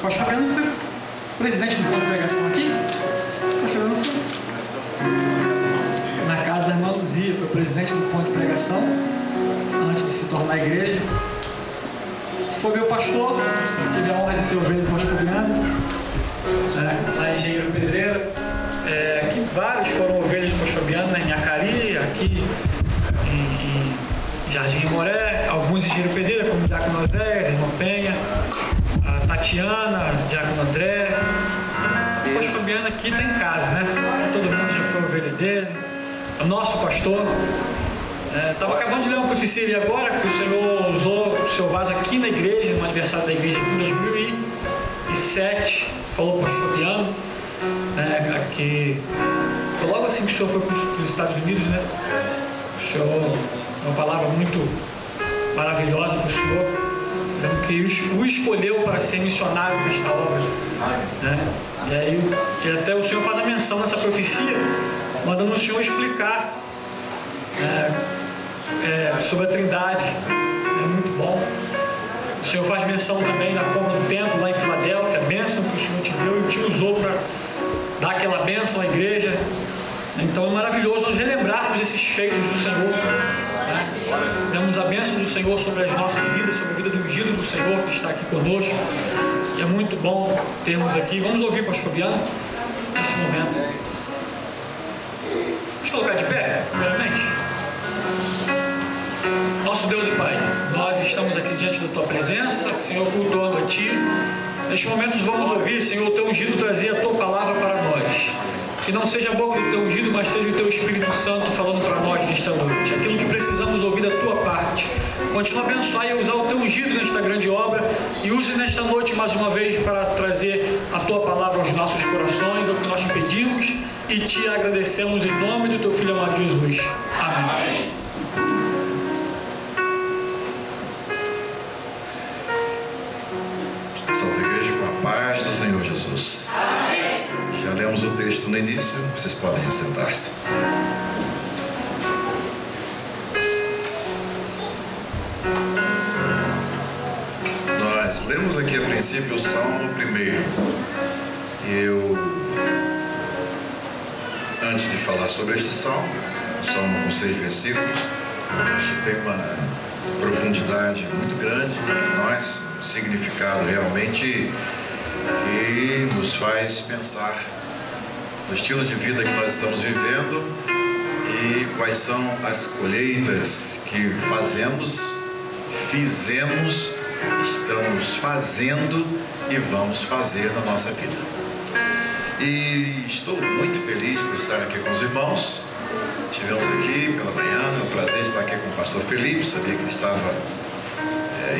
pastor Fabiano foi presidente do ponto de pregação aqui. Na casa da irmã Luzia, foi presidente do ponto de pregação antes de se tornar igreja. Foi meu pastor, tive a honra de ser ovelha do pastor Fabiano, lá em Engenheiro Pedreira. Aqui vários foram ovelhas do pastor Fabiano, né, em Acari, aqui em Jardim Moré, alguns em Engenheiro Pedreira, como Diácono Osés, irmão Penha, a Tatiana, Diácono André. O pastor Fabiano aqui está em casa, né? Todo mundo já foi ovelha dele. O nosso pastor. Estava acabando de ler uma profecia ali agora, que o Senhor usou o seu vaso aqui na igreja, no aniversário da igreja aqui em 2007. Falou para o pastor Fabiano, que foi logo assim que o Senhor foi para os Estados Unidos, né? O Senhor, uma palavra muito maravilhosa para o Senhor, dizendo que o escolheu para ser missionário nesta obra, né? E aí, até o Senhor faz a menção nessa profecia, mandando o Senhor explicar sobre a Trindade. É muito bom. O Senhor faz menção também na compra do templo lá em Filadélfia, a bênção que o Senhor te deu e te usou para dar aquela bênção à igreja. Então é maravilhoso nós relembrarmos esses feitos do Senhor, né? Damos a bênção do Senhor sobre as nossas vidas, sobre a vida do ungido do Senhor que está aqui conosco. E é muito bom termos aqui. Vamos ouvir o pastor Fabiano nesse momento. Vamos colocar de pé, primeiramente. Nosso Deus e Pai, nós estamos aqui diante da Tua presença, Senhor, cultuando a Ti. Neste momento vamos ouvir, Senhor, o Teu ungido trazer a Tua palavra para nós. Que não seja a boca do Teu ungido, mas seja o Teu Espírito Santo falando para nós nesta noite. Aquilo que precisamos ouvir da Tua parte. Continua a abençoar e a usar o Teu ungido nesta grande obra. E use nesta noite mais uma vez para trazer a Tua palavra aos nossos corações, é o que nós pedimos e Te agradecemos em nome do Teu Filho amado Jesus. Amém. Paz do Senhor Jesus. Amém. Já lemos o texto no início, vocês podem assentar-se. Nós lemos aqui a princípio o Salmo 1. Antes de falar sobre este Salmo, um Salmo com 6 versículos, acho que tem uma profundidade muito grande para nós, um significado realmente que nos faz pensar no estilo de vida que nós estamos vivendo e quais são as colheitas que fizemos, estamos fazendo e vamos fazer na nossa vida. E estou muito feliz por estar aqui com os irmãos. Estivemos aqui pela manhã, é um prazer estar aqui com o pastor Felipe, sabia que ele estava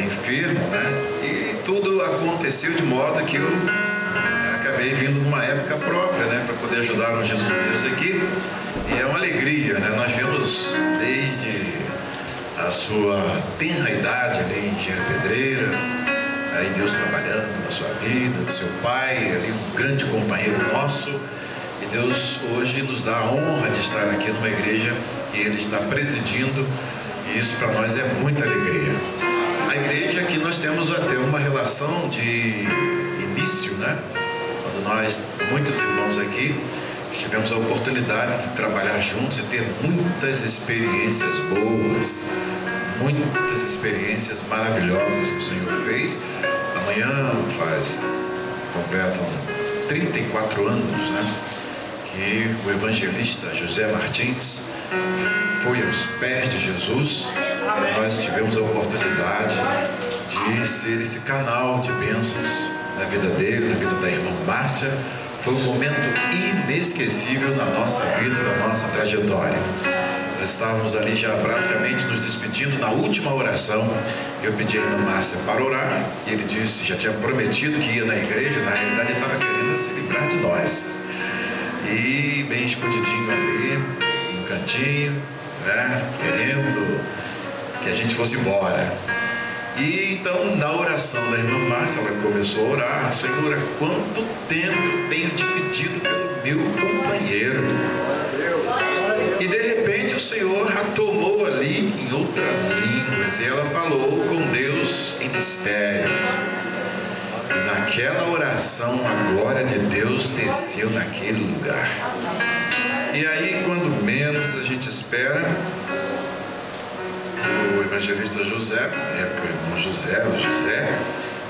enfermo, né? E tudo aconteceu de modo que eu acabei vindo numa época própria, né? Para poder ajudar no Jesus de Deus aqui. E é uma alegria, né? Nós vimos desde a sua tenra idade ali em Engenheiro Pedreira, aí Deus trabalhando na sua vida, do seu pai, ali um grande companheiro nosso. E Deus hoje nos dá a honra de estar aqui numa igreja que Ele está presidindo. E isso para nós é muita alegria. A igreja que nós temos até uma relação de início, né? Quando nós, muitos irmãos aqui, tivemos a oportunidade de trabalhar juntos e ter muitas experiências boas, muitas experiências maravilhosas que o Senhor fez. Amanhã completam 34 anos, né? Que o evangelista José Martins foi aos pés de Jesus. Nós tivemos a oportunidade de ser esse canal de bênçãos na vida dele, na vida da irmã Márcia. Foi um momento inesquecível na nossa vida, na nossa trajetória. Nós estávamos ali já praticamente nos despedindo na última oração. Eu pedi a irmã Márcia para orar e ele disse, já tinha prometido que ia na igreja, na realidade ele estava querendo se livrar de nós. E bem escondidinho ali, no cantinho, né, querendo que a gente fosse embora. E então, na oração da irmã Márcia, ela começou a orar: Senhor, há quanto tempo eu tenho te pedido pelo meu companheiro? E de repente o Senhor a tomou ali em outras línguas e ela falou com Deus em mistério. E naquela oração, a glória de Deus desceu naquele lugar. E aí, quando menos a gente espera, o evangelista José, na época o irmão José,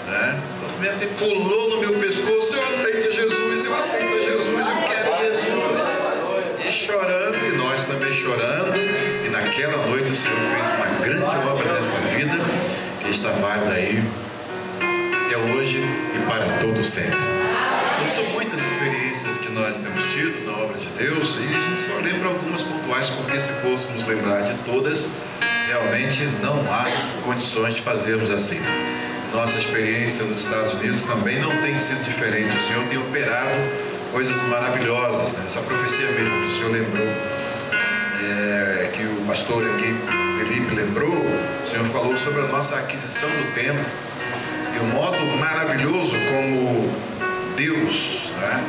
né? Ele pulou no meu pescoço: eu aceito Jesus, eu aceito Jesus, eu quero Jesus. E chorando, e nós também chorando. E naquela noite o Senhor fez uma grande obra nessa vida, que está válida aí até hoje e para todo sempre. Então, são muitas experiências que nós temos tido na obra de Deus, e a gente só lembra algumas pontuais, porque se fôssemos lembrar de todas, realmente não há condições de fazermos assim. Nossa experiência nos Estados Unidos também não tem sido diferente. O Senhor tem operado coisas maravilhosas, né? Essa profecia mesmo que o Senhor lembrou, que o pastor aqui, Felipe, lembrou, o Senhor falou sobre a nossa aquisição do templo e o modo maravilhoso como Deus, né,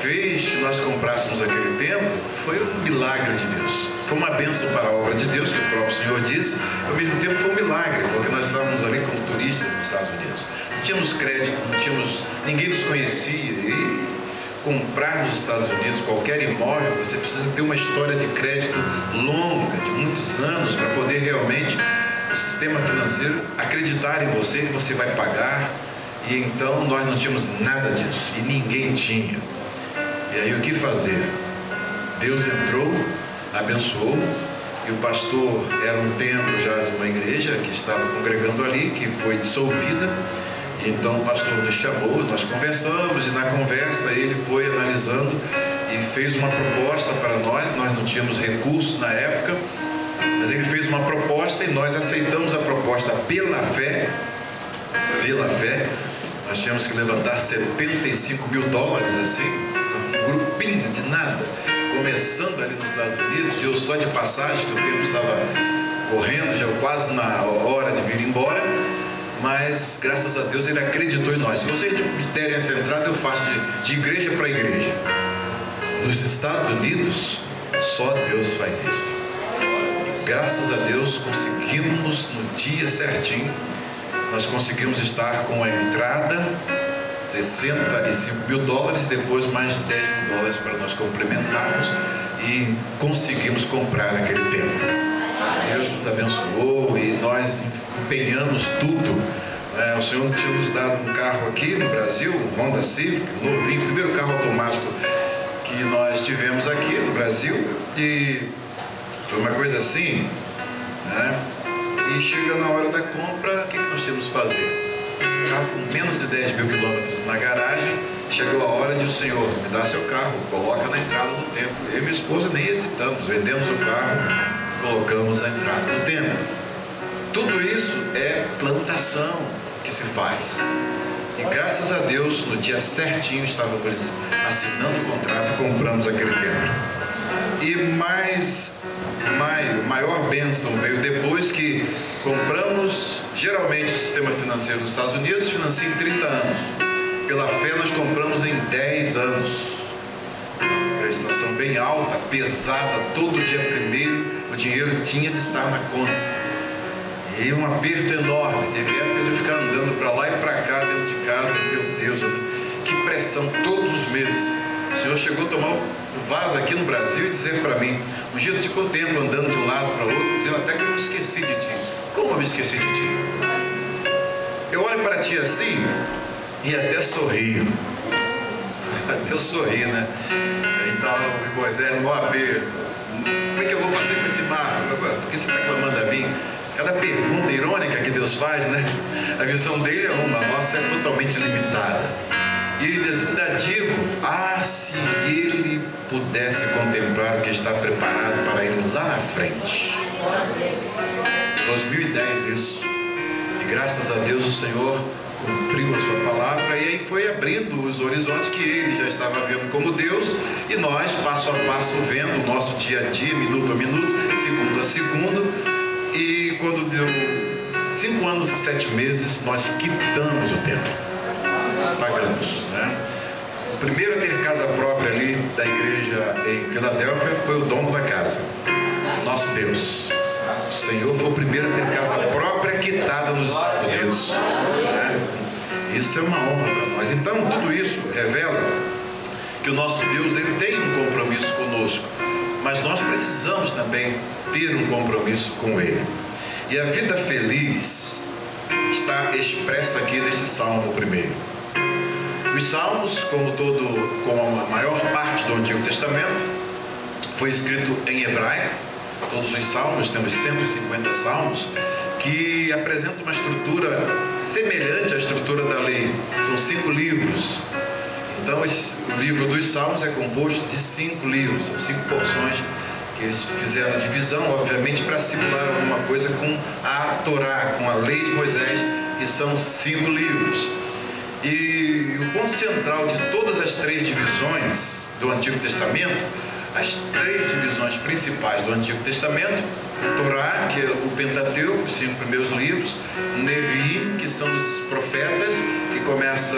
fez que nós comprássemos aquele templo. Foi um milagre de Deus, foi uma bênção para a obra de Deus, que o próprio Senhor disse. Ao mesmo tempo foi um milagre, porque nós estávamos ali como turistas nos Estados Unidos, não tínhamos crédito, ninguém nos conhecia, e comprar nos Estados Unidos qualquer imóvel, você precisa ter uma história de crédito longa, de muitos anos, para poder realmente o sistema financeiro acreditar em você, que você vai pagar. E então nós não tínhamos nada disso, e ninguém tinha. E aí o que fazer? Deus entrou, abençoou, e o pastor era um templo já de uma igreja que estava congregando ali, que foi dissolvida. Então o pastor nos chamou, nós conversamos, e na conversa ele foi analisando e fez uma proposta para nós. Nós não tínhamos recursos na época, mas ele fez uma proposta e nós aceitamos a proposta pela fé. Pela fé, nós tínhamos que levantar $75 mil, assim, um grupinho de nada, começando ali nos Estados Unidos, e eu só de passagem, que o tempo estava correndo, já quase na hora de vir embora, mas graças a Deus ele acreditou em nós. Se vocês me derem essa entrada, eu faço de igreja para igreja. Nos Estados Unidos, só Deus faz isso. Graças a Deus conseguimos no dia certinho. Nós conseguimos estar com a entrada, $65 mil, depois mais $10 mil para nós complementarmos, e conseguimos comprar aquele templo. Deus nos abençoou e nós empenhamos tudo. O Senhor tinha nos dado um carro aqui no Brasil, um Honda Civic, novinho, primeiro carro automático que nós tivemos aqui no Brasil, e foi uma coisa assim, né? E chega na hora da compra, o que nós temos que fazer? Carro com menos de 10 mil quilômetros na garagem, chegou a hora de: o Senhor, me dá seu carro, coloca na entrada do templo. Eu e minha esposa nem hesitamos, vendemos o carro, colocamos na entrada do templo. Tudo isso é plantação que se faz. E graças a Deus, no dia certinho, estávamos assinando o contrato, compramos aquele templo. E maior bênção veio depois, que compramos. Geralmente o sistema financeiro dos Estados Unidos financia em 30 anos. Pela fé nós compramos em 10 anos. Prestação bem alta, pesada, todo dia primeiro o dinheiro tinha de estar na conta. E um aperto enorme. Teve época de eu ficar andando para lá e para cá dentro de casa. Meu Deus, que pressão todos os meses. O Senhor chegou a tomar o vaso aqui no Brasil e dizer para mim: um dia eu ficou tempo andando de um lado para o outro, dizendo até que eu me esqueci de ti. Como eu me esqueci de ti? Eu olho para ti assim e até sorrio. Eu sorri, né? Então o Moisés no aperto: como é que eu vou fazer com esse mar? Por que você está clamando a mim? Cada pergunta irônica que Deus faz, né? A visão dele é uma, a nossa é totalmente limitada. E ele ainda digo: se ele pudesse contemplar o que está preparado para ele lá na frente. 2010 isso. E graças a Deus o Senhor cumpriu a sua palavra, e aí foi abrindo os horizontes que ele já estava vendo como Deus, e nós passo a passo vendo o nosso dia a dia, minuto a minuto, segundo a segundo. E quando deu 5 anos e 7 meses, nós quitamos o templo, pagamos, né? O primeiro a ter casa própria ali da igreja em Filadélfia foi o dono da casa, nosso Deus. O Senhor foi o primeiro a ter casa própria quitada nos Estados Unidos, né? Isso é uma honra para nós. Então, tudo isso revela que o nosso Deus, ele tem um compromisso conosco, mas nós precisamos também ter um compromisso com Ele. E a vida feliz está expressa aqui neste Salmo primeiro. Os Salmos, como a maior parte do Antigo Testamento, foi escrito em hebraico. Todos os Salmos, temos 150 Salmos, que apresentam uma estrutura semelhante à estrutura da lei. São 5 livros. Então, o livro dos Salmos é composto de 5 livros, são 5 porções que eles fizeram divisão, obviamente, para simular alguma coisa com a Torá, com a lei de Moisés, que são 5 livros. E o ponto central de todas as 3 divisões do Antigo Testamento, as 3 divisões principais do Antigo Testamento: Torá, que é o Pentateuco, os 5 primeiros livros; Neviim, que são os profetas, que começa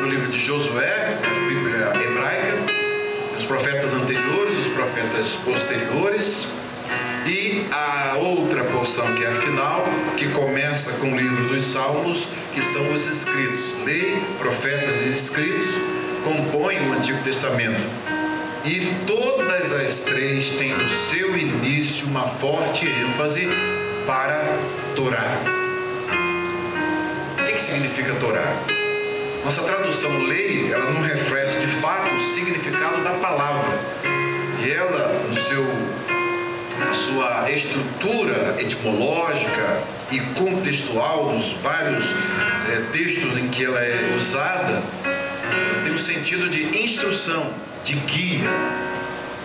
no livro de Josué, a Bíblia hebraica, os profetas anteriores, os profetas posteriores, e a outra porção, que é a final, que começa com o livro dos Salmos, que são os escritos. Lei, profetas e escritos compõem o Antigo Testamento. E todas as 3 têm no seu início uma forte ênfase para Torá. O que significa Torá? Nossa tradução lei, ela não reflete de fato o significado da palavra. E ela, na sua estrutura etimológica e contextual, nos vários textos em que ela é usada, tem um sentido de instrução, de guia,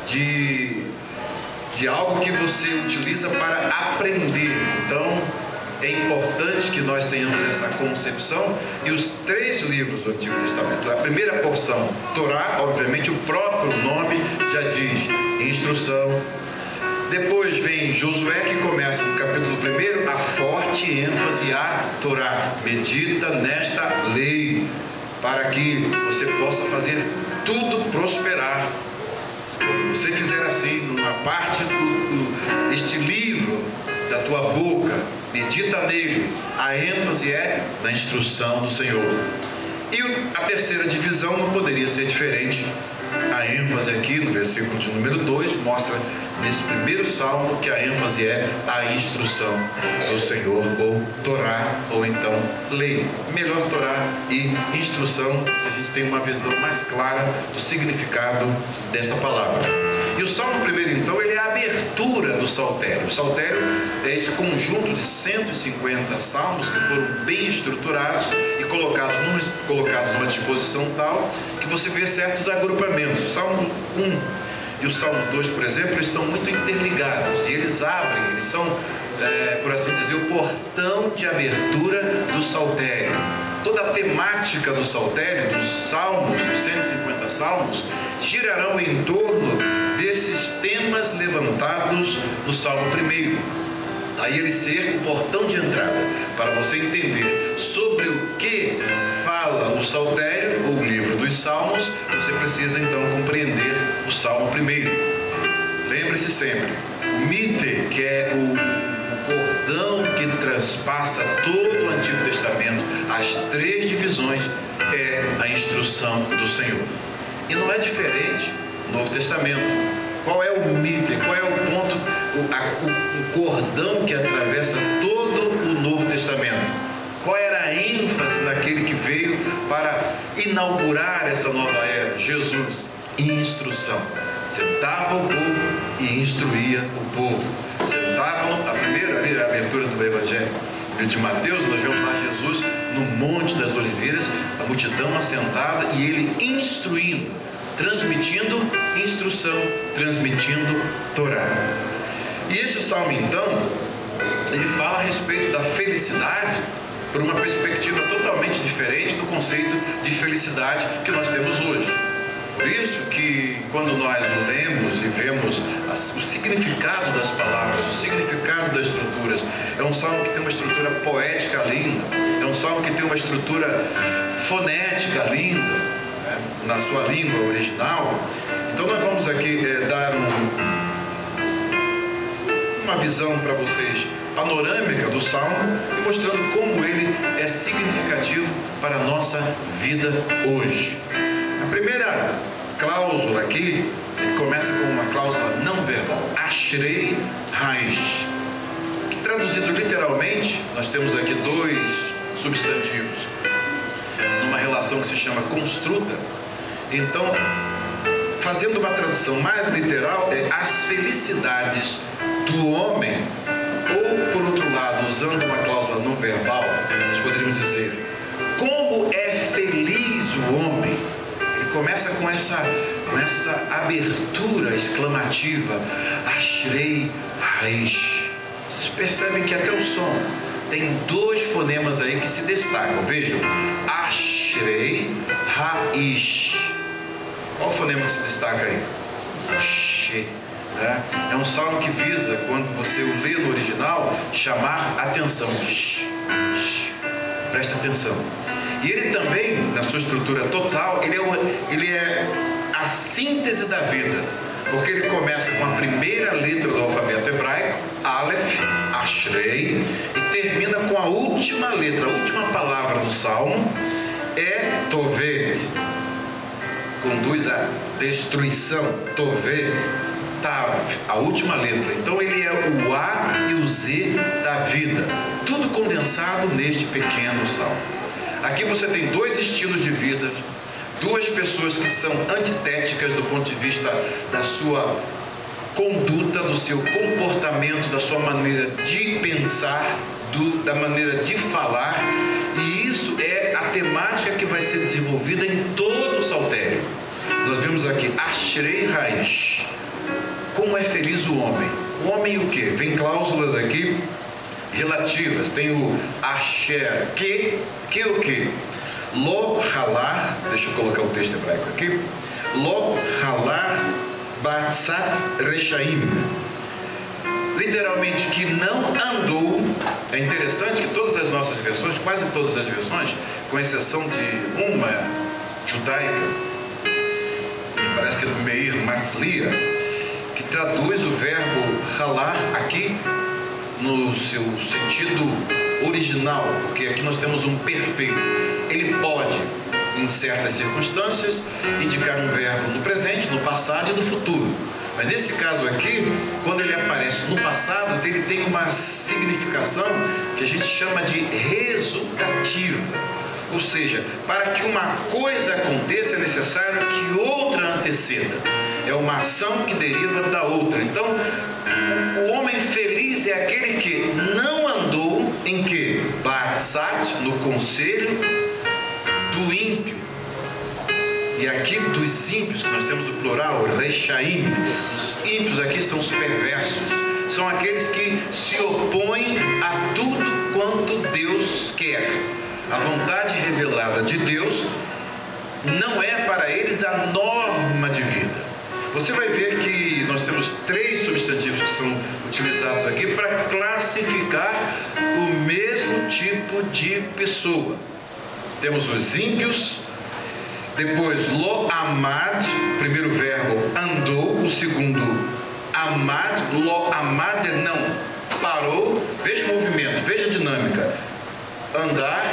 de algo que você utiliza para aprender. Então, é importante que nós tenhamos essa concepção. E os 3 livros do Antigo Testamento, a primeira porção, Torá, obviamente o próprio nome já diz instrução. Depois vem Josué, que começa no capítulo 1, a forte ênfase à Torá. Medita nesta lei, para que você possa fazer tudo prosperar. Se você fizer assim, numa parte deste livro da tua boca, medita nele, a ênfase é na instrução do Senhor. E a terceira divisão não poderia ser diferente. A ênfase aqui no versículo de número 2 mostra nesse primeiro salmo que a ênfase é a instrução do Senhor, ou Torá, ou então lei. Melhor Torá e instrução, a gente tem uma visão mais clara do significado desta palavra. E o salmo primeiro, então, ele é a abertura do saltério. O saltério é esse conjunto de 150 salmos que foram bem estruturados e colocados numa disposição tal que você vê certos agrupamentos. O Salmo 1 e o Salmo 2, por exemplo, eles são muito interligados e eles abrem, eles são, por assim dizer, o portão de abertura do saltério. Toda a temática do saltério, dos salmos, dos 150 salmos, girarão em torno desses temas levantados no Salmo 1. Aí ele ser o portão de entrada, para você entender sobre o que fala o saltério, ou o livro dos Salmos. Você precisa então compreender o Salmo 1. Lembre-se sempre, o mite, que é o cordão que transpassa todo o Antigo Testamento, as 3 divisões, é a instrução do Senhor. E não é diferente no Novo Testamento. Qual é o mite? Qual é o ponto, o cordão que atravessa todo o Novo Testamento? Qual era a ênfase daquele que veio para inaugurar essa nova era? Jesus, instrução. Sentava o povo e instruía o povo. Sentavam, a primeira abertura do Evangelho de Mateus, nós vemos lá Jesus no Monte das Oliveiras, a multidão assentada e ele instruindo, transmitindo instrução, transmitindo Torá. E esse salmo, então, ele fala a respeito da felicidade por uma perspectiva totalmente diferente do conceito de felicidade que nós temos hoje. Por isso que quando nós o lemos e vemos o significado das palavras, o significado das estruturas, é um salmo que tem uma estrutura poética linda, é um salmo que tem uma estrutura fonética linda, né, na sua língua original. Então nós vamos aqui dar uma visão para vocês panorâmica do salmo, mostrando como ele é significativo para a nossa nossa vida hoje. A primeira cláusula aqui começa com uma cláusula não verbal, Ashrei Haish, que traduzido literalmente, nós temos aqui dois substantivos, numa relação que se chama construta. Então, fazendo uma tradução mais literal, é as felicidades do homem, ou por outro lado, usando uma cláusula não verbal, nós poderíamos dizer, como é feliz o homem. Ele começa com essa abertura exclamativa, Ashrei Haish. Vocês percebem que até o som tem dois fonemas aí que se destacam. Vejam, Ashrei Haish. Qual o fonema que se destaca aí? She. Né? É um salmo que visa, quando você o lê no original, chamar atenção. Presta atenção. E ele também, na sua estrutura total, ele é a síntese da vida, porque ele começa com a primeira letra do alfabeto hebraico, Aleph, Ashrei, e termina com a última letra, a última palavra do salmo, é Tovet, conduz à destruição, Tovet, Tav, a última letra. Então ele é o A e o Z da vida, tudo condensado neste pequeno salmo. Aqui você tem dois estilos de vida, duas pessoas que são antitéticas do ponto de vista da sua conduta, do seu comportamento, da sua maneira de pensar, da maneira de falar, e isso é a temática que vai ser desenvolvida em todo o saltério. Nós vimos aqui, Ashrei Haish, como é feliz o homem. O homem o quê? Vem cláusulas aqui relativas, tem o Asher, que o que? Lo halar, deixa eu colocar o texto hebraico aqui, Lo halar batzat reshaim, literalmente que não andou. É interessante que todas as nossas versões, quase todas as versões, com exceção de uma judaica, me parece que é do Meir Matzlia, que traduz o verbo halar aqui no seu sentido original, porque aqui nós temos um perfeito. Ele pode, em certas circunstâncias, indicar um verbo no presente, no passado e no futuro. Mas nesse caso aqui, quando ele aparece no passado, ele tem uma significação que a gente chama de resultativa. Ou seja, para que uma coisa aconteça é necessário que outra anteceda. É uma ação que deriva da outra. Então, o homem feliz é aquele que não andou em que? Batzat, no conselho do ímpio. E aqui dos ímpios, que nós temos o plural, Rechaim. Os ímpios aqui são os perversos. São aqueles que se opõem a tudo quanto Deus quer. A vontade revelada de Deus não é para eles a norma de vida. Você vai ver que nós temos três substantivos que são utilizados aqui para classificar o mesmo tipo de pessoa. Temos os ímpios, depois lo amad, primeiro verbo andou, o segundo amad, lo amad é não, parou, veja o movimento, veja a dinâmica, andar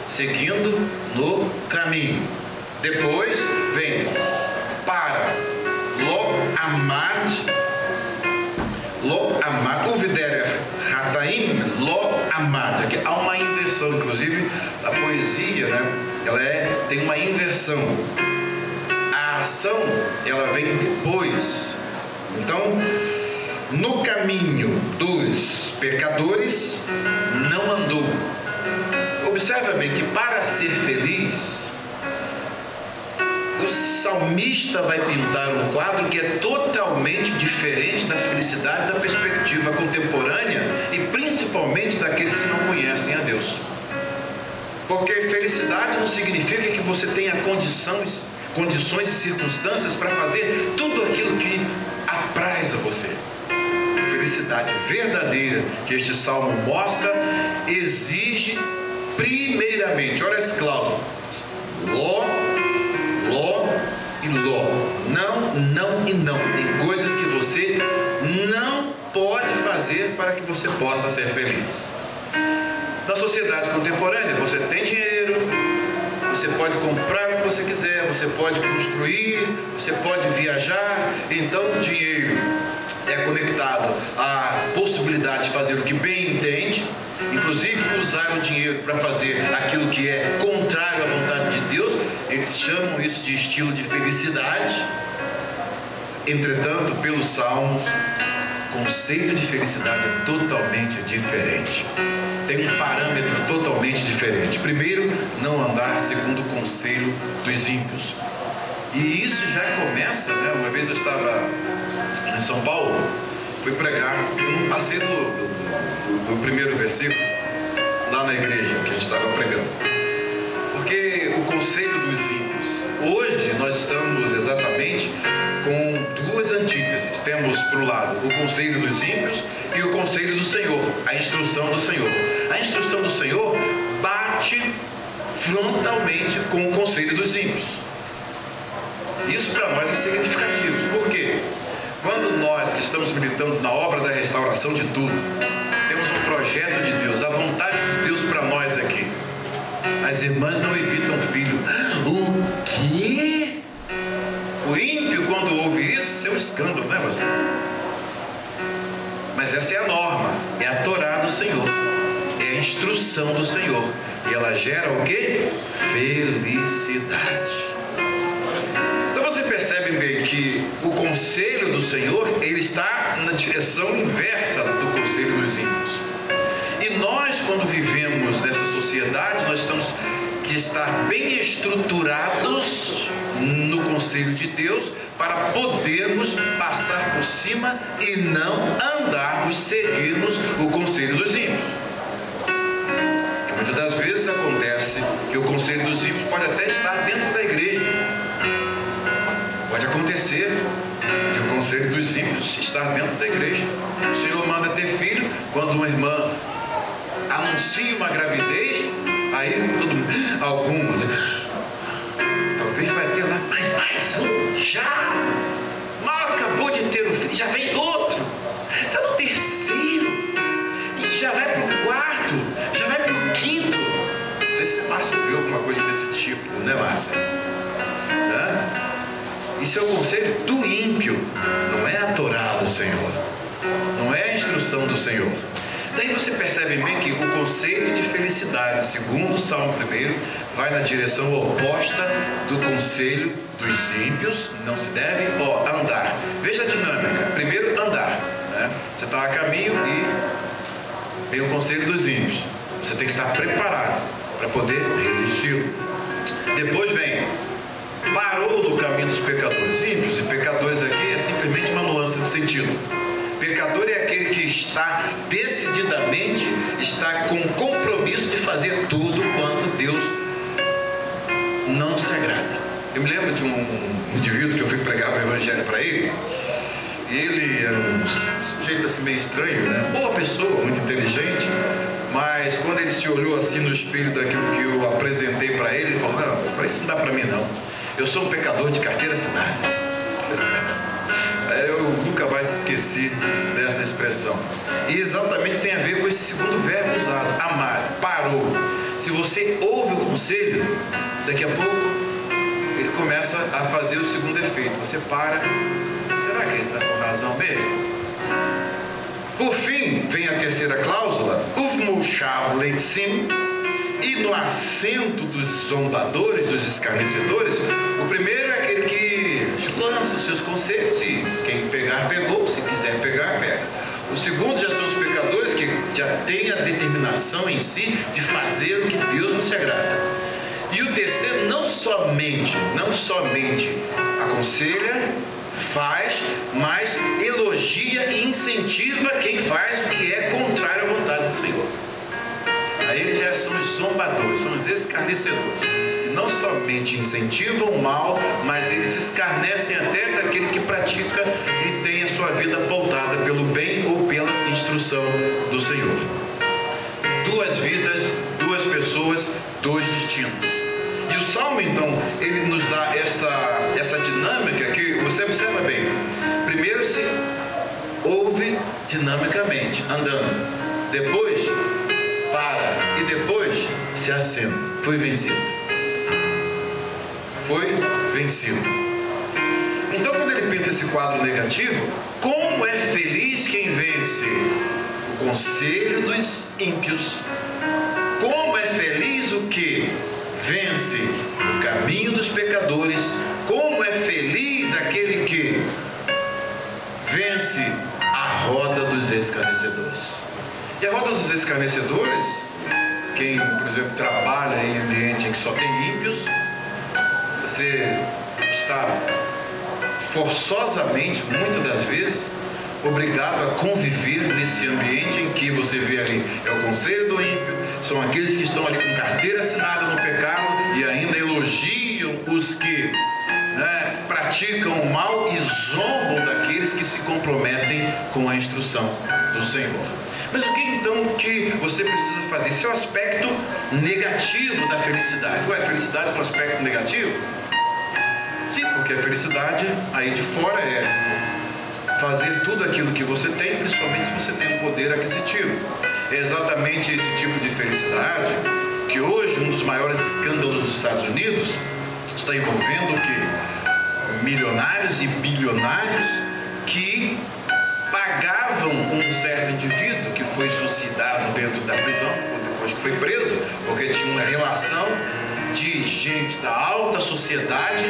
seguindo no caminho. Depois vem para, lo amad, uviderer hataim, lo amad. Aqui há uma inversão, inclusive a poesia, né? Ela tem uma inversão. A ação, ela vem depois. Então, no caminho dos pecadores não andou. Observa bem que para ser feliz, o salmista vai pintar um quadro que é totalmente diferente da felicidade da perspectiva contemporânea e principalmente daqueles que não conhecem a Deus. Porque felicidade não significa que você tenha condições e circunstâncias para fazer tudo aquilo que apraz a você. A felicidade verdadeira que este salmo mostra exige primeiramente, olha as cláusulas, lo e lo. Não e não. Tem coisas que você não pode fazer para que você possa ser feliz. Na sociedade contemporânea, você tem dinheiro, você você pode construir, você pode viajar. Então o dinheiro é conectado à possibilidade de fazer o que bem entende, inclusive usar o dinheiro para fazer aquilo que é contrário à vontade de Deus. Eles chamam isso de estilo de felicidade. Entretanto, pelo Salmo, o conceito de felicidade é totalmente diferente. Tem um parâmetro totalmente diferente. Primeiro, não andar segundo o conselho dos ímpios. E isso já começa, né? Uma vez eu estava em São Paulo, fui pregar, eu não passei do primeiro versículo lá na igreja que a gente estava pregando. Porque o conselho dos ímpios, hoje nós estamos exatamente com duas antíteses. Temos para o lado o conselho dos ímpios e o conselho do Senhor, a instrução do Senhor. A instrução do Senhor bate frontalmente com o conselho dos ímpios. Isso para nós é significativo. Por quê? Quando nós que estamos militando na obra da restauração de tudo, temos um projeto de Deus, a vontade de Deus para nós aqui, as irmãs não evitam filho. O quê? O ímpio, quando ouve isso é um escândalo, né, você? Mas essa é a norma, é a Torá do Senhor, é a instrução do Senhor, e ela gera o quê? Felicidade. Então você percebe bem que o conselho do Senhor, ele está na direção inversa do conselho dos ímpios. E nós, quando vivemos nessa sociedade, nós temos que estar bem estruturados no conselho de Deus para podermos passar por cima e não andarmos, seguirmos o conselho dos ímpios. E muitas das vezes acontece que o conselho dos ímpios pode até estar dentro da igreja. Pode acontecer de o conselho dos ímpios estar dentro da igreja. O Senhor manda ter filho, quando uma irmã anuncia uma gravidez, aí alguns, talvez vai ter lá, mas mais um, já, mal acabou de ter um filho, já vem outro, está no terceiro, e já vai para o quarto, já vai para o quinto. Não sei se a Márcia viu alguma coisa desse tipo, né, Márcia? Isso é o conselho do ímpio, não é a Torá do Senhor, não é a instrução do Senhor. Daí você percebe bem que o conceito de felicidade, segundo o Salmo 1, vai na direção oposta do conselho dos ímpios. Não se deve andar. Veja a dinâmica. Primeiro, andar, né? Você está a caminho e vem o conselho dos ímpios. Você tem que estar preparado para poder resisti-lo. Depois vem, parou do caminho dos pecadores. Ímpios e pecadores aqui é simplesmente uma nuance de sentido. Pecador é aquele que está decididamente, está com compromisso de fazer tudo quanto Deus não se agrada. Eu me lembro de um indivíduo que eu fui pregar o evangelho para ele, e ele era um sujeito assim meio estranho, né? Boa pessoa, muito inteligente, mas quando ele se olhou assim no espelho daquilo que eu apresentei para ele, ele falou: não, para isso não dá para mim não, eu sou um pecador de carteira assinada. Eu nunca mais esqueci dessa expressão. E exatamente tem a ver com esse segundo verbo usado, amar, parou. Se você ouve o conselho, daqui a pouco ele começa a fazer o segundo efeito. Você para, será que ele está com razão mesmo? Por fim, vem a terceira cláusula, e no assento dos zombadores, dos escarnecedores. O primeiro é aquele que lança os seus conselhos e quem pegar, pegou, se quiser pegar, pega. O segundo já são os pecadores que já têm a determinação em si de fazer o que Deus não se agrada. E o terceiro não somente aconselha, faz, mas elogia e incentiva quem faz o que é contrário à vontade do Senhor. Aí eles já são os zombadores, são os escarnecedores. E não somente incentivam o mal, mas eles escarnecem até daquele que pratica e tem a sua vida pautada pelo bem ou pela instrução do Senhor. Duas vidas, duas pessoas, dois destinos. E o Salmo, então, ele nos dá essa dinâmica que você observa bem. Primeiro se ouve dinamicamente, andando. Depois para e depois se assenta. Foi vencido. Foi vencido. Então, quando ele pinta esse quadro negativo, como é feliz quem vence o conselho dos ímpios, como é feliz o que vence o caminho dos pecadores, como é feliz aquele que vence a roda dos escarnecedores. E a roda dos escarnecedores, quem, por exemplo, trabalha em ambiente em que só tem ímpios, você está forçosamente, muitas das vezes, obrigado a conviver nesse ambiente em que você vê ali, é o conselho do ímpio, são aqueles que estão ali com carteira assinada no pecado e ainda elogiam os que praticam o mal e zombam daqueles que se comprometem com a instrução do Senhor. Mas o que então que você precisa fazer? Esse é o aspecto negativo da felicidade. Ué, felicidade é um aspecto negativo? Sim, porque a felicidade aí de fora é fazer tudo aquilo que você tem, principalmente se você tem um poder aquisitivo. É exatamente esse tipo de felicidade que hoje um dos maiores escândalos dos Estados Unidos está envolvendo o quê? Milionários e bilionários que pagavam um certo indivíduo que foi suicidado dentro da prisão, depois que foi preso, porque tinha uma relação de gente da alta sociedade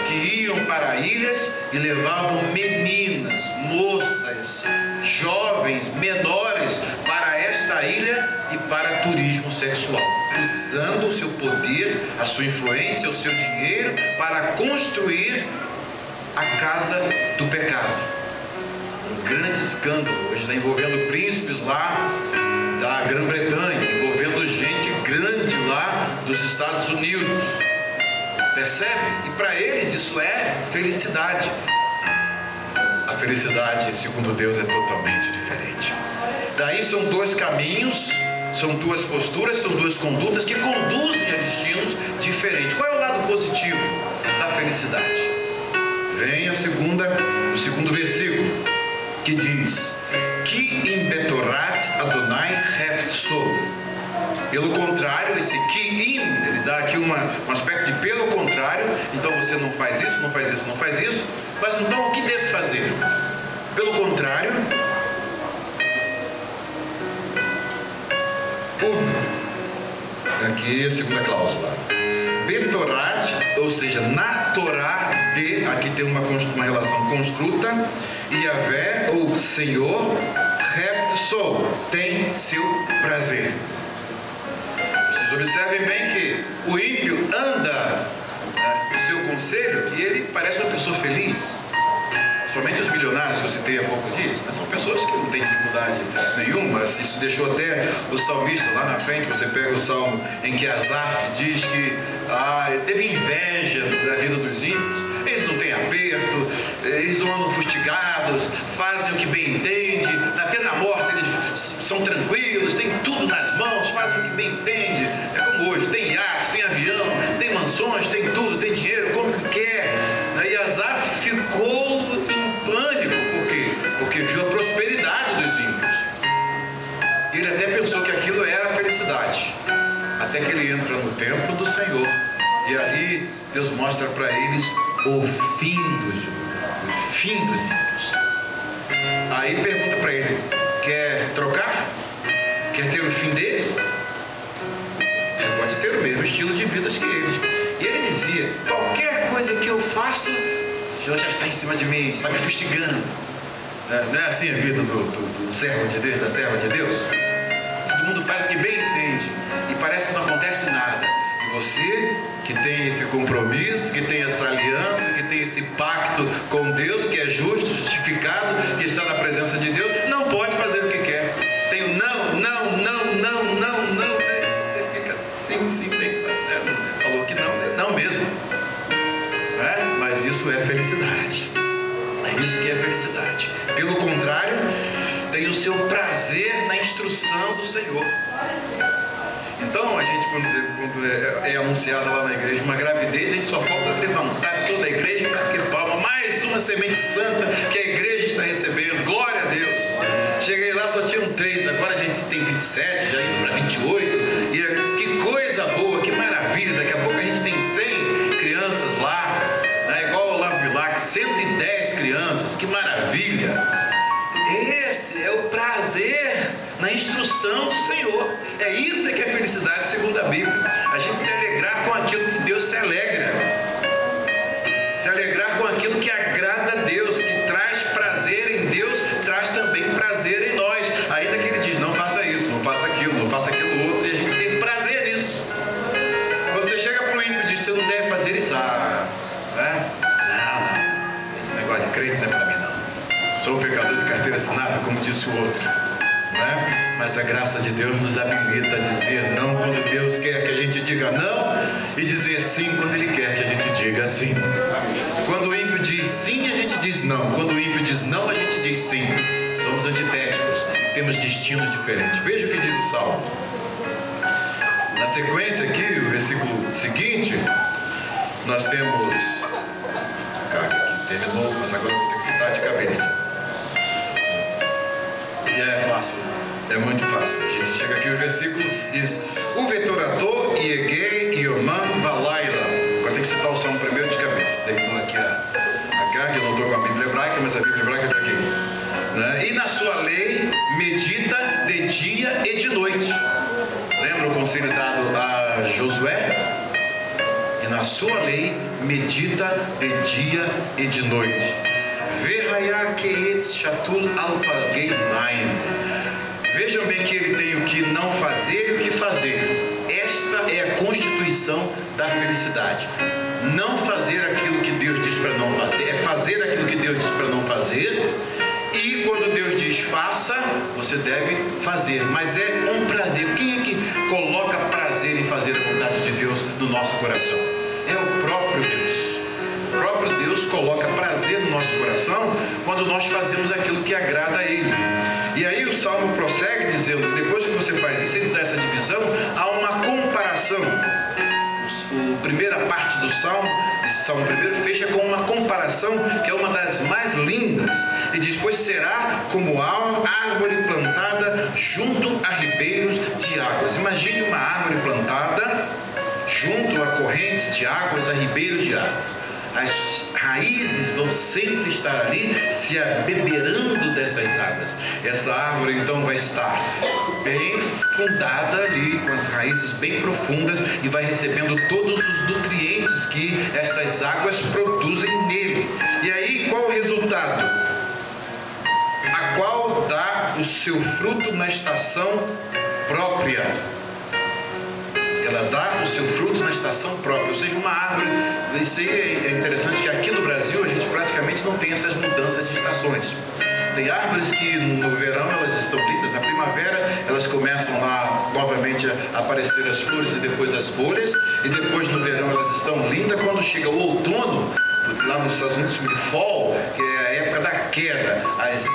que iam para ilhas e levavam meninas, moças, jovens, menores para esta ilha e para turismo sexual, usando o seu poder, a sua influência, o seu dinheiro para construir a casa do pecado. Um grande escândalo, hoje está envolvendo príncipes lá da Grã-Bretanha, envolvendo gente grande lá dos Estados Unidos. Percebe? E para eles isso é felicidade. A felicidade, segundo Deus, é totalmente diferente. Daí são dois caminhos, são duas posturas, são duas condutas que conduzem a destinos diferentes. Qual é o lado positivo da felicidade? Vem o segundo versículo, que diz: Ki im betorat Adonai hefso. Pelo contrário, esse ki im, ele dá aqui um aspecto de pelo contrário. Então você não faz isso, não faz isso, não faz isso. Mas então o que deve fazer? Pelo contrário, aqui a segunda cláusula. Betorat, ou seja, na Torá de, aqui tem uma relação construta, Yahvé, ou Senhor, Repso, tem seu prazer. Vocês observem bem que o ímpio anda no seu conselho e ele parece uma pessoa feliz. Somente os milionários que eu citei há poucos dias, são pessoas que não têm dificuldade nenhuma. Isso deixou até o salmista lá na frente. Você pega o salmo em que Asaf diz que teve inveja da vida dos ímpios. Eles não têm aperto, eles não andam fustigados, fazem o que bem entende, até na morte eles são tranquilos, têm tudo nas mãos, fazem o que bem entende. É como hoje, tem iates, tem avião, tem mansões, tem tudo, tem dinheiro, como que quer. E Asaf ficou em pânico, por quê? Porque viu a prosperidade dos ímpios. Ele até pensou que aquilo era a felicidade, até que ele entra no templo do Senhor e ali Deus mostra para eles o fim dos ímpios. Aí pergunta para ele: quer trocar? Quer ter o fim deles? Você pode ter o mesmo estilo de vida que eles. E ele dizia: qualquer coisa que eu faço, o Senhor já está em cima de mim, está me fustigando. Não é assim a vida do servo de Deus, da serva de Deus? Todo mundo faz o que bem entende e parece que não acontece nada. E você que tem esse compromisso, que tem essa aliança, que tem esse pacto com Deus, que é justo, justificado, que está na presença de Deus, não pode fazer o que quer. Tem o não. Você fica sim, falou que não mesmo. Mas isso é felicidade. É isso que é felicidade. Pelo contrário, tem o seu prazer na instrução do Senhor. Então, a gente, quando é anunciada lá na igreja uma gravidez, a gente só falta levantar toda a igreja e bater palma. Mais uma semente santa que a igreja está recebendo. Glória a Deus. Cheguei lá, só tinham 3, agora a gente tem 27, já indo para 28. E que coisa boa, que maravilha. Daqui a pouco a gente tem 100 crianças lá. instrução do Senhor. É isso que é felicidade segundo a Bíblia. A gente se alegrar com aquilo que Deus se alegra. Se alegrar com aquilo que agrada a Deus, que traz prazer em Deus, traz também prazer em nós. Ainda que Ele diz, não faça isso, não faça aquilo, não faça aquilo outro, e a gente tem prazer nisso. Quando você chega para o ímpio e diz, você não deve fazer isso, né? Não, esse negócio de crença não é para mim não. Sou um pecador de carteira assinada, como disse o outro, né? Mas a graça de Deus nos habilita a dizer não quando Deus quer que a gente diga não, e dizer sim quando Ele quer que a gente diga sim. Quando o ímpio diz sim, a gente diz não. Quando o ímpio diz não, a gente diz sim. Somos antitéticos e temos destinos diferentes. Veja o que diz o Salmo. Na sequência aqui, o versículo seguinte, nós temos... Cara, aqui terminou, mas agora eu vou ter que citar de cabeça. E é fácil, é muito fácil. A gente chega aqui, o versículo diz: o vetorator, Iegei, Iomam, Valaila. Agora tem que citar o Salmo primeiro de cabeça. Terminou aqui a carga, eu não estou com a Bíblia hebraica, mas a Bíblia hebraica está aqui. Né? E na sua lei, medita de dia e de noite. Lembra o conselho dado a Josué? E na sua lei, medita de dia e de noite. Vejam bem que ele tem o que não fazer e o que fazer. Esta é a constituição da felicidade. Não fazer aquilo que Deus diz para não fazer, é fazer aquilo que Deus diz para não fazer. E quando Deus diz faça, você deve fazer. Mas é um prazer. Quem é que coloca prazer em fazer a vontade de Deus no nosso coração? É o próprio Deus. O próprio Deus coloca prazer no nosso coração quando nós fazemos aquilo que agrada a Ele. E aí o Salmo prossegue dizendo, depois que você faz isso, ele dá essa divisão, há uma comparação. A primeira parte do Salmo, esse Salmo primeiro, fecha com uma comparação que é uma das mais lindas. E diz, pois será como árvore plantada junto a ribeiros de águas. Imagine uma árvore plantada junto a correntes de águas, a ribeiros de águas. As raízes vão sempre estar ali se abeberando dessas águas. Essa árvore então vai estar bem fundada ali, com as raízes bem profundas, e vai recebendo todos os nutrientes que essas águas produzem nele. E aí qual o resultado? A qual dá o seu fruto na estação própria. Ela dá o seu fruto na estação própria, ou seja, uma árvore. Isso aí é interessante, que aqui no Brasil a gente praticamente não tem essas mudanças de estações. Tem árvores que no verão elas estão lindas, na primavera elas começam lá novamente a aparecer as flores e depois as folhas, e depois no verão elas estão lindas. Quando chega o outono, lá nos Estados Unidos chama de fall, que é a época da queda, as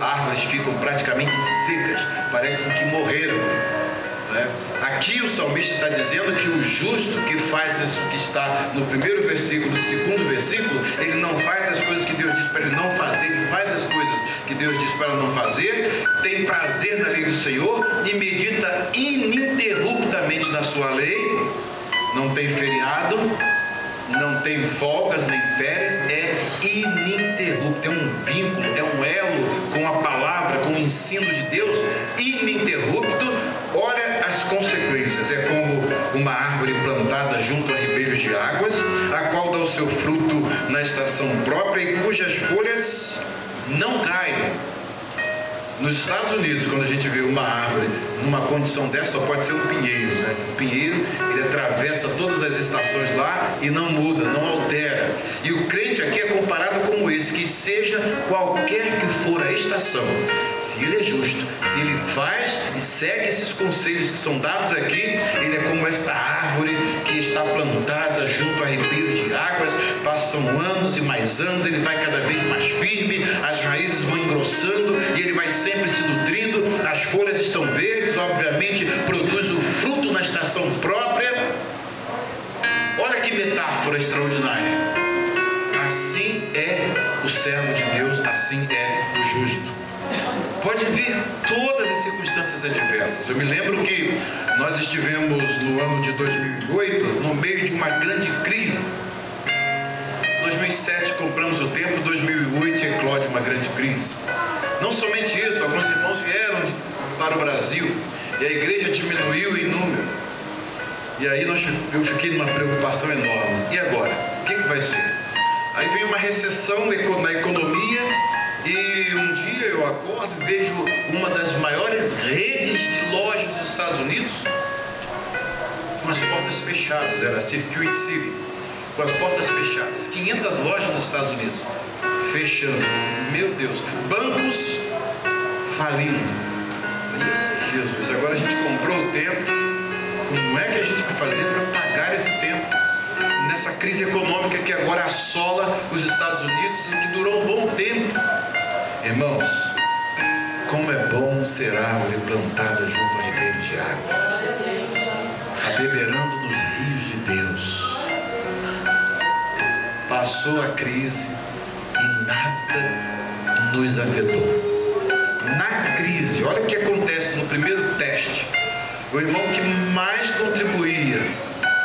árvores ficam praticamente secas, parecem que morreram. Aqui o salmista está dizendo que o justo que faz isso que está no primeiro versículo, no segundo versículo, ele não faz as coisas que Deus diz para ele não fazer, ele faz as coisas que Deus diz para não fazer, tem prazer na lei do Senhor e medita ininterruptamente na sua lei. Não tem feriado, não tem folgas nem férias, é ininterrupto, é um vínculo, é um elo com a palavra, com o ensino de Deus, ininterrupto. Olha as consequências, é como uma árvore plantada junto a ribeiros de águas, a qual dá o seu fruto na estação própria e cujas folhas não caem. Nos Estados Unidos, quando a gente vê uma árvore numa condição dessa, só pode ser um pinheiro, né? O pinheiro, ele atravessa todas as estações lá e não muda, não altera. E o crente aqui é comparado como esse, que seja qualquer que for a estação, se ele é justo, se ele faz e segue esses conselhos que são dados aqui, ele é como esta árvore que está plantada junto a ribeiros de águas. Passam anos e mais anos, ele vai cada vez mais firme, as raízes vão engrossando e ele vai sempre se nutrindo, as folhas estão verdes, obviamente produz o fruto na estação própria. Olha que metáfora extraordinária. Assim é o servo de Deus, assim é o justo. Pode vir todas as circunstâncias adversas. Eu me lembro que nós estivemos no ano de 2008 no meio de uma grande crise. 2007 compramos o templo, 2008 eclode uma grande crise. Não somente isso, alguns irmãos vieram para o Brasil e a igreja diminuiu em número. E aí eu fiquei numa preocupação enorme. E agora? O que vai ser? Aí vem uma recessão na economia e um dia eu acordo e vejo uma das maiores redes de lojas dos Estados Unidos com as portas fechadas. Era a Circuit City, com as portas fechadas. 500 lojas nos Estados Unidos fechando. Meu Deus. Bancos falindo. Jesus, agora a gente comprou o tempo. Como é que a gente vai fazer para pagar esse tempo nessa crise econômica que agora assola os Estados Unidos e que durou um bom tempo? Irmãos, como é bom ser árvore plantada junto a ribeiros de água, abeberando nos rios de Deus. Passou a crise e nada nos afetou. Na crise, olha o que acontece no primeiro teste. O irmão que mais contribuía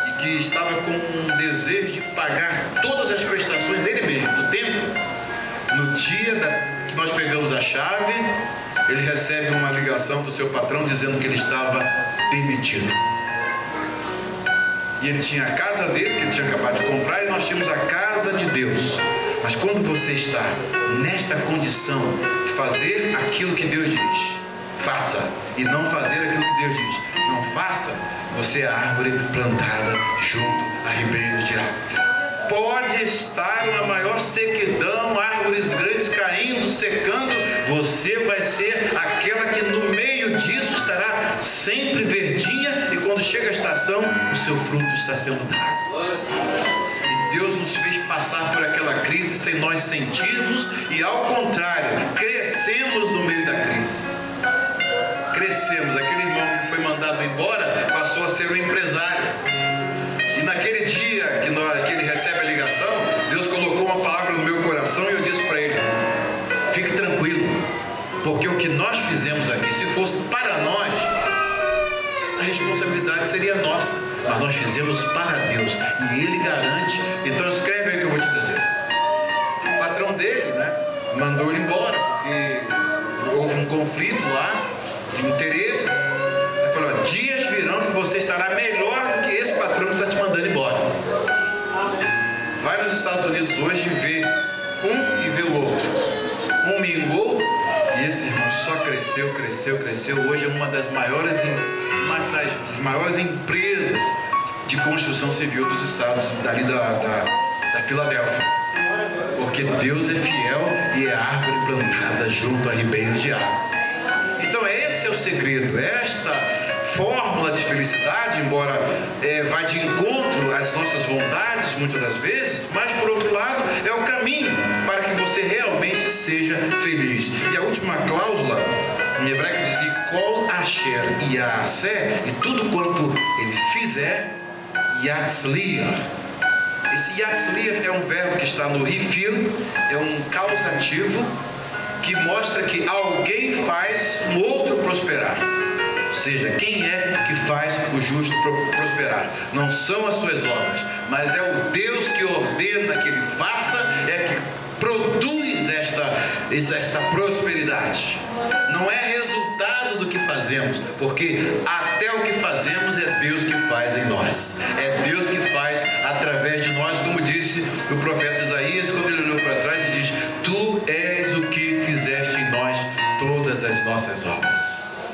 e que estava com um desejo de pagar todas as prestações, ele mesmo, do tempo, no dia que nós pegamos a chave, ele recebe uma ligação do seu patrão dizendo que ele estava demitido. E ele tinha a casa dele, que ele tinha acabado de comprar, e nós tínhamos a casa de Deus. Mas quando você está nesta condição de fazer aquilo que Deus diz, faça, e não fazer aquilo que Deus diz, não faça, você é a árvore plantada junto a ribeiros de água. Pode estar uma maior sequidão, árvores grandes caindo, secando, você vai ser aquela que no meio disso estará sempre verdinha, e quando chega a estação, o seu fruto está sendo dado. E Deus nos fez passar por aquela crise sem nós sentirmos, e ao contrário, crescemos no meio da crise. Crescemos. Aquele irmão que foi mandado embora passou a ser um empresário. E naquele dia que ele recebe a ligação, Deus colocou uma palavra no meu coração e eu disse para ele: fique tranquilo, porque o que nós fizemos aqui, se fosse para nós, a responsabilidade seria nossa, mas nós fizemos para Deus e Ele garante. Então escreve aí o que eu vou te dizer. O patrão dele, mandou ele embora porque houve um conflito lá de interesses. Ele falou: dias virão que você estará melhor do que esse patrão que está te mandando embora. Vai nos Estados Unidos hoje e vê um e vê o outro. Um mingou e esse irmão só cresceu. Hoje é uma das maiores empresas de construção civil dos estados, dali da Filadélfia. Porque Deus é fiel e é árvore plantada junto a ribeiros de águas. Então esse é o segredo, esta fórmula de felicidade, embora vá de encontro às nossas vontades muitas das vezes, mas por outro lado é o caminho para que você realmente seja feliz. E a última cláusula em hebraico diz: Kol asher yaseh, e tudo quanto ele fizer, yatzliach. Esse yatzliach é um verbo que está no rifil, é um causativo que mostra que alguém faz um outro prosperar. Ou seja, quem é que faz o justo prosperar? Não são as suas obras, mas é o Deus que ordena que ele faça, é que produz esta prosperidade. Não é resultado do que fazemos, porque até o que fazemos é Deus que faz em nós. É Deus que faz através de nós, como disse o profeta Isaías, quando ele olhou para trás e diz: tu és o que fizeste em nós todas as nossas obras.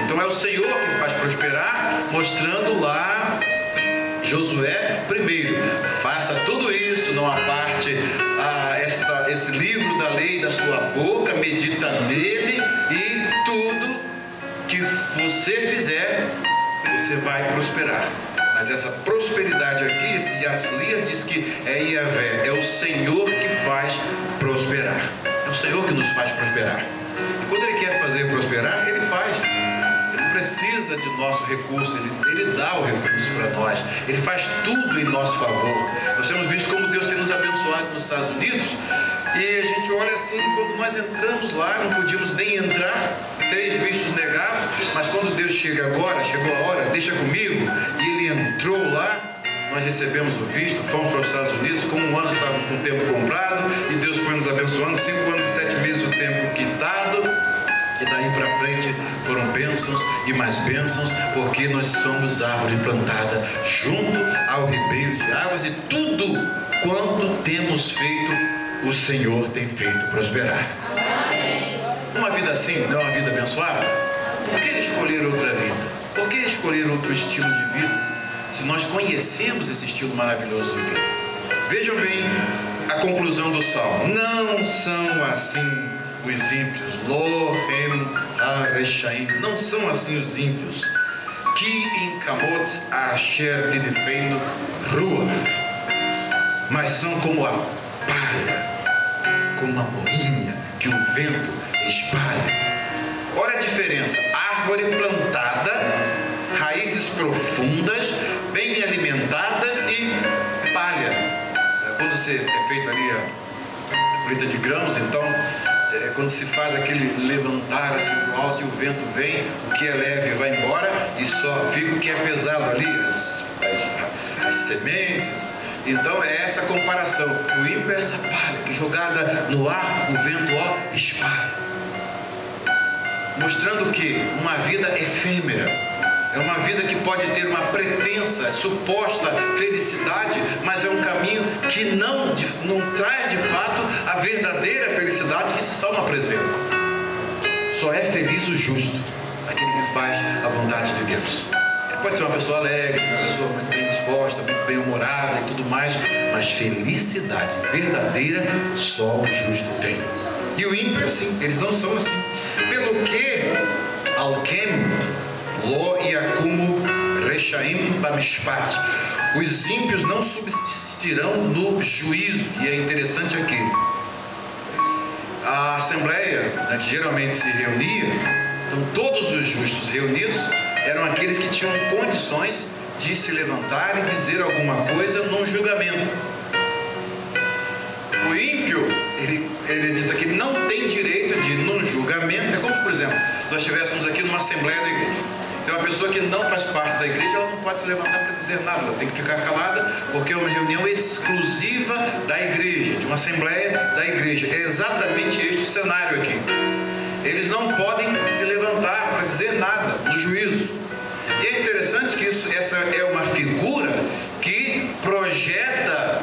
Então é o Senhor que faz prosperar, mostrando lá Josué: primeiro, faça tudo isso, não aparte esse livro da lei da sua boca, medita nele, e tudo que você fizer, você vai prosperar. Mas essa prosperidade aqui, esse Yatzliach, diz que é Yahvé, é o Senhor que faz prosperar. É o Senhor que nos faz prosperar. E quando Ele quer fazer prosperar, Ele faz. Ele precisa de nosso recurso, Ele dá o recurso para nós. Ele faz tudo em nosso favor. Nós temos visto como Deus tem nos abençoado nos Estados Unidos, e a gente olha assim, quando nós entramos lá, não podíamos nem entrar, 3 vistos negados, mas quando Deus chegou a hora, deixa comigo, e Ele entrou lá, nós recebemos o visto, fomos para os Estados Unidos, com 1 ano estávamos com o tempo comprado, e Deus foi nos abençoando, 5 anos e 7 meses o tempo quitado, E daí para frente foram bênçãos e mais bênçãos, porque nós somos árvore plantada junto ao ribeiro de águas, e tudo quanto temos feito, o Senhor tem feito prosperar. Uma vida assim não é uma vida abençoada? Por que escolher outra vida? Por que escolher outro estilo de vida, se nós conhecemos esse estilo maravilhoso de vida? Vejam bem a conclusão do Salmo. Não são assim os ímpios. Lohem ha-reshaim. Não são assim os ímpios. Ki in kamotz asher tidifeinu ruach. Mas são como a palha, como a moinha que o vento espalha. Olha a diferença. Árvore plantada, raízes profundas, bem alimentadas, e palha. Quando você é feito ali a colheita de grãos, então quando se faz aquele levantar assim para o alto e o vento vem, o que é leve vai embora e só fica o que é pesado ali, as sementes. Então é essa comparação. O ímpio é essa palha que, jogada no ar, o vento espalha, mostrando que uma vida efêmera é uma vida que pode ter uma pretensa, suposta felicidade, mas é um caminho que não traz de fato a verdadeira felicidade que esse salmo apresenta. Só é feliz o justo, aquele que faz a vontade de Deus. Pode ser uma pessoa alegre, uma pessoa muito bem disposta, muito bem humorada e tudo mais, mas felicidade verdadeira só o justo tem. E o ímpio é assim, eles não são assim. Pelo que Alquem Lo Yakumu Reshaim Bamishpat, os ímpios não subsistirão no juízo. E é interessante aqui, a assembleia, né, que geralmente se reunia, então todos os justos reunidos eram aqueles que tinham condições de se levantar e dizer alguma coisa num julgamento. O ímpio, ele diz que ele não tem direito de ir num julgamento. É como, por exemplo, se nós estivéssemos aqui numa assembleia da igreja. Tem uma pessoa que não faz parte da igreja, ela não pode se levantar para dizer nada, ela tem que ficar calada, porque é uma reunião exclusiva da igreja, de uma assembleia da igreja. É exatamente este o cenário aqui. Eles não podem se levantar para dizer nada no juízo. E é interessante que essa é uma figura que projeta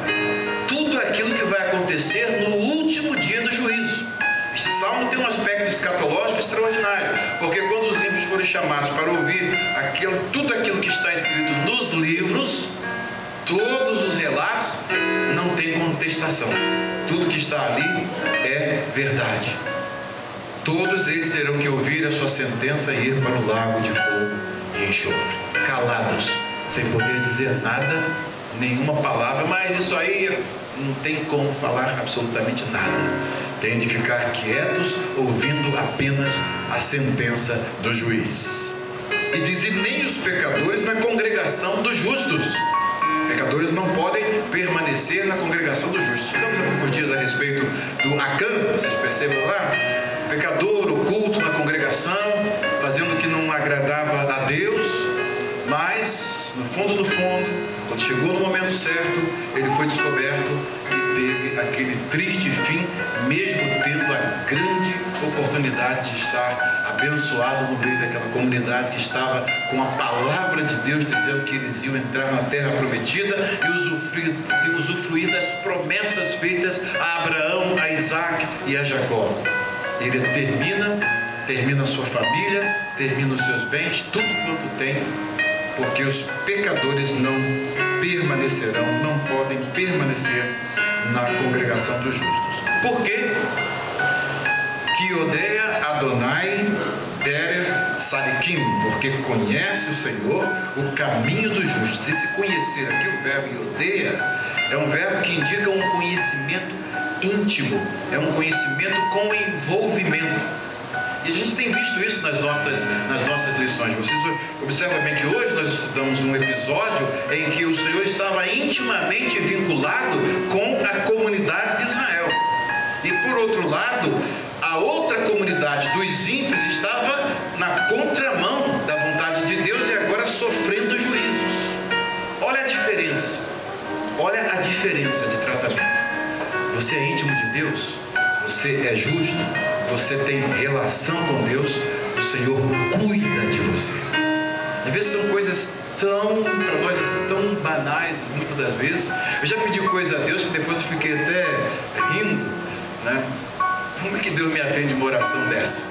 tudo aquilo que vai acontecer no último dia do juízo. Este salmo tem um aspecto escatológico extraordinário, porque quando os ímpios forem chamados para ouvir tudo aquilo que está escrito nos livros, todos os relatos, não tem contestação. Tudo que está ali é verdade. Todos eles terão que ouvir a sua sentença e ir para o lago de fogo e enxofre, calados, sem poder dizer nada, nenhuma palavra. Mas isso aí não tem como falar absolutamente nada. Tem de ficar quietos, ouvindo apenas a sentença do juiz. E diz: e nem os pecadores na congregação dos justos. Pecadores não podem permanecer na congregação dos justos. Ficamos há poucos dias a respeito do Acã, vocês percebem lá? Pecador oculto na congregação, fazendo o que não agradava a Deus, mas no fundo do fundo, quando chegou no momento certo, ele foi descoberto e teve aquele triste fim, mesmo tendo a grande oportunidade de estar abençoado no meio daquela comunidade que estava com a palavra de Deus dizendo que eles iam entrar na terra prometida e usufruir das promessas feitas a Abraão, a Isaac e a Jacó. Ele termina a sua família, termina os seus bens, tudo quanto tem, porque os pecadores não permanecerão, não podem permanecer na congregação dos justos. Por quê? Que odeia Adonai Derer Sadikim, porque conhece o Senhor o caminho dos justos. Esse conhecer aqui, o verbo odeia, é um verbo que indica um conhecimento íntimo, é um conhecimento com envolvimento. E a gente tem visto isso nas nossas lições. Vocês observam bem que hoje nós estudamos um episódio em que o Senhor estava intimamente vinculado com a comunidade de Israel. E por outro lado, a outra comunidade dos ímpios estava na contramão da vontade de Deus e agora sofrendo juízos. Olha a diferença. Olha a diferença de tratamento. Você é íntimo de Deus, você é justo, você tem relação com Deus, o Senhor cuida de você. Às vezes são coisas para nós assim, tão banais, muitas das vezes. Eu já pedi coisa a Deus que depois eu fiquei até rindo, né? Como é que Deus me atende uma oração dessa?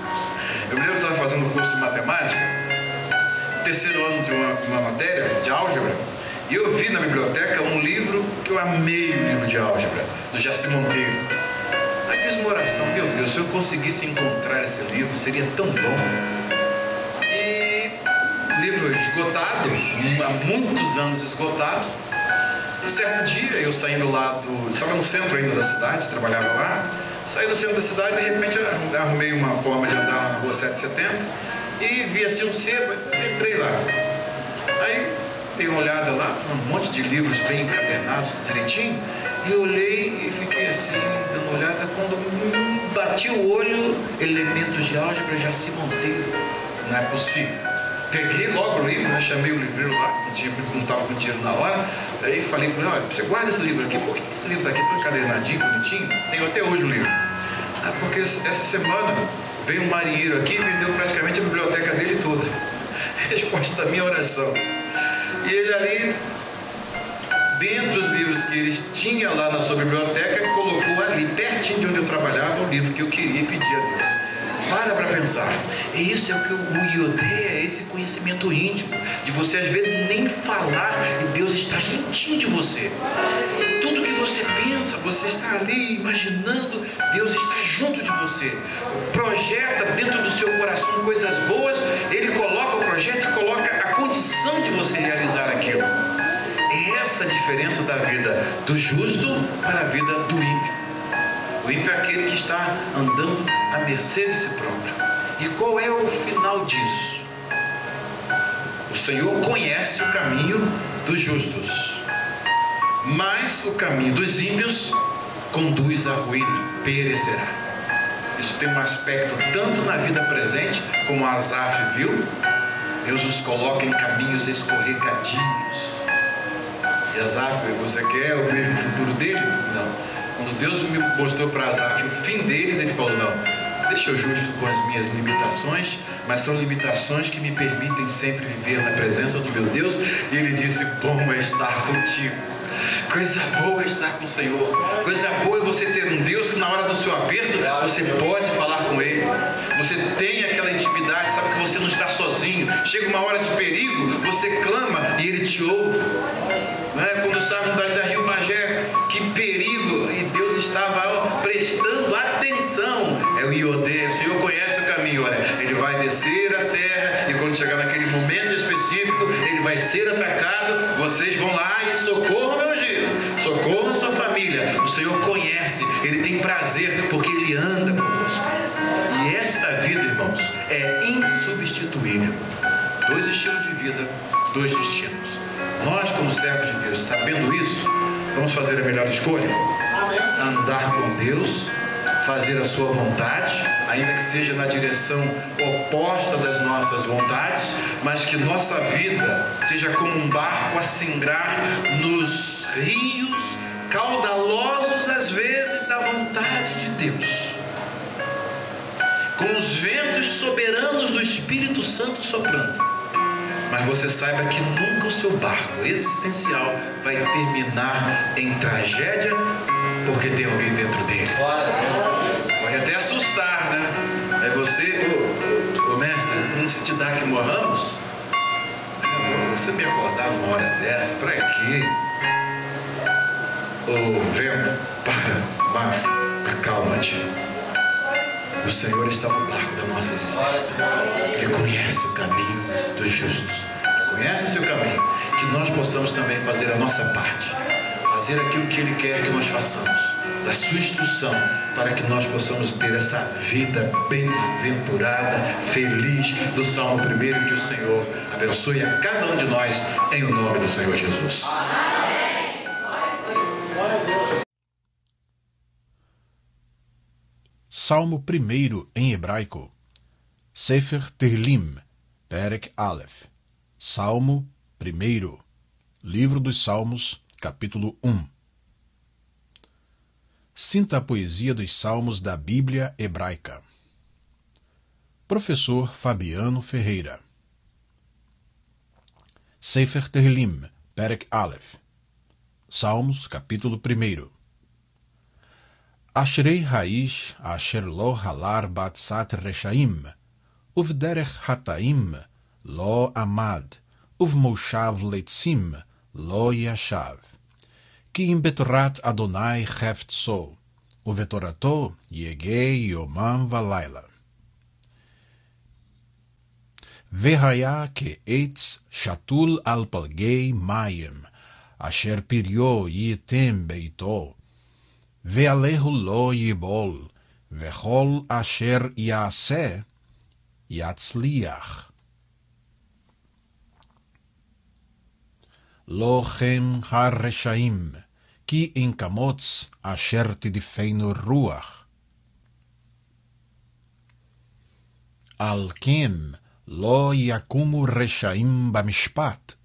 Eu me lembro que eu estava fazendo um curso de matemática, terceiro ano de uma matéria de álgebra, e eu vi na biblioteca um livro que eu amei, o livro de álgebra, do Jaci Monteiro. Aí fiz uma oração: meu Deus, se eu conseguisse encontrar esse livro, seria tão bom. Livro esgotado, há muitos anos esgotado. E certo dia, eu saindo lá estava no centro ainda da cidade, trabalhava lá, saí do centro da cidade e de repente eu arrumei uma forma de andar na rua 7 de setembro e vi assim um sebo, entrei lá. Aí dei uma olhada lá, um monte de livros bem encadernados, direitinho, e eu olhei e fiquei assim, dando uma olhada, quando bati o olho, elementos de álgebra, Jaci Monteiro. Não é possível. Peguei logo o livro, né? Chamei o livreiro lá, não estava com dinheiro na hora. Aí falei com ele: olha, você guarda esse livro aqui. Por que esse livro está aqui tão encadernadinho, bonitinho? Tenho até hoje o livro. Porque essa semana veio um marinheiro aqui e vendeu praticamente a biblioteca dele toda. Resposta da minha oração. E ele ali, dentre os livros que ele tinha lá na sua biblioteca, colocou ali, pertinho de onde eu trabalhava, o livro que eu queria e pedir a Deus. Para pensar. E isso é o que o Iodé é, esse conhecimento íntimo, de você às vezes nem falar e Deus está juntinho de você. Tudo que você pensa, você está ali imaginando, Deus está junto de você. Projeta dentro do seu coração coisas boas, Ele coloca o projeto e coloca a condição de você realizar aquilo. É essa a diferença da vida do justo para a vida do ímpio. O ímpio é aquele que está andando à mercê de si próprio. E qual é o final disso? O Senhor conhece o caminho dos justos, mas o caminho dos ímpios conduz à ruína, perecerá. Isso tem um aspecto tanto na vida presente, como Asaf viu. Deus nos coloca em caminhos escorregadios. E Asaf, você quer o mesmo futuro dele? Não. Quando Deus me mostrou para Asaf o fim deles, ele falou: não, deixa eu justo com as minhas limitações, mas são limitações que me permitem sempre viver na presença do meu Deus. E ele disse: bom é estar contigo. Coisa boa é estar com o Senhor. Coisa boa é você ter um Deus que na hora do seu aperto você pode falar com Ele. Você tem aquela intimidade, sabe que você não está sozinho. Chega uma hora de perigo, você clama e Ele te ouve. Não é? Quando estávamos ali da Rio Magé, que perigo, e Deus estava prestando atenção. É o Iodé, o Senhor conhece o caminho. Olha, Ele vai descer a serra e quando chegar naquele momento específico, Ele vai ser atacado. Vocês vão lá e socorram meu ungido, socorram a sua família. O Senhor conhece, Ele tem prazer porque Ele anda conosco. E esta vida, irmãos, é insubstituível. 2 estilos de vida, 2 destinos. Nós, como servos de Deus, sabendo isso, vamos fazer a melhor escolha. Andar com Deus, fazer a sua vontade, ainda que seja na direção oposta das nossas vontades, mas que nossa vida seja como um barco a singrar nos rios caudalosos, às vezes, da vontade de Deus, com os ventos soberanos do Espírito Santo soprando. Mas você saiba que nunca o seu barco existencial vai terminar em tragédia, porque tem alguém dentro dele. Pode até assustar, né? É você, ô mestre, não se te dá que morramos? Você me acordar numa hora dessa, pra quê? Ô vento, para, acalma-te. O Senhor está no barco da nossa existência. Ele conhece o caminho dos justos. Ele conhece o seu caminho. Que nós possamos também fazer a nossa parte. Fazer aquilo que Ele quer que nós façamos. Da sua instrução. Para que nós possamos ter essa vida bem-aventurada, feliz do Salmo 1. Que o Senhor abençoe a cada um de nós. Em o nome do Senhor Jesus. Salmo 1 em hebraico. Sefer Tehillim, Perek Aleph. Salmo 1. Livro dos Salmos, capítulo 1. Sinta a poesia dos Salmos da Bíblia hebraica. Professor Fabiano Ferreira. Sefer Tehillim, Perek Aleph. Salmos, capítulo 1. Ashrei haish asher lo halar batzat reshaim, uvderech hataim lo amad, uvmoshav leitzim lo yashav. Ki im betorat Adonai heftso, uvetorato yegei yomam valayla. Vehaya ke'etz shatul al palgei mayim, asher piryo yitem beito, ve'alehu lo yibol, vechol asher yaseh yatzliach. Lo chem har-reshaim, ki in kamotz asher tidifeinu ruach. Al ken lo yakumu reshaim bamishpat,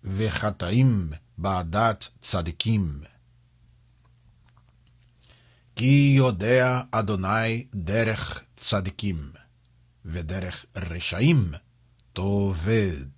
vechataim ba'adat tzadikim. Ki yodea Adonai derech tzadikim, vederech reshaim toved.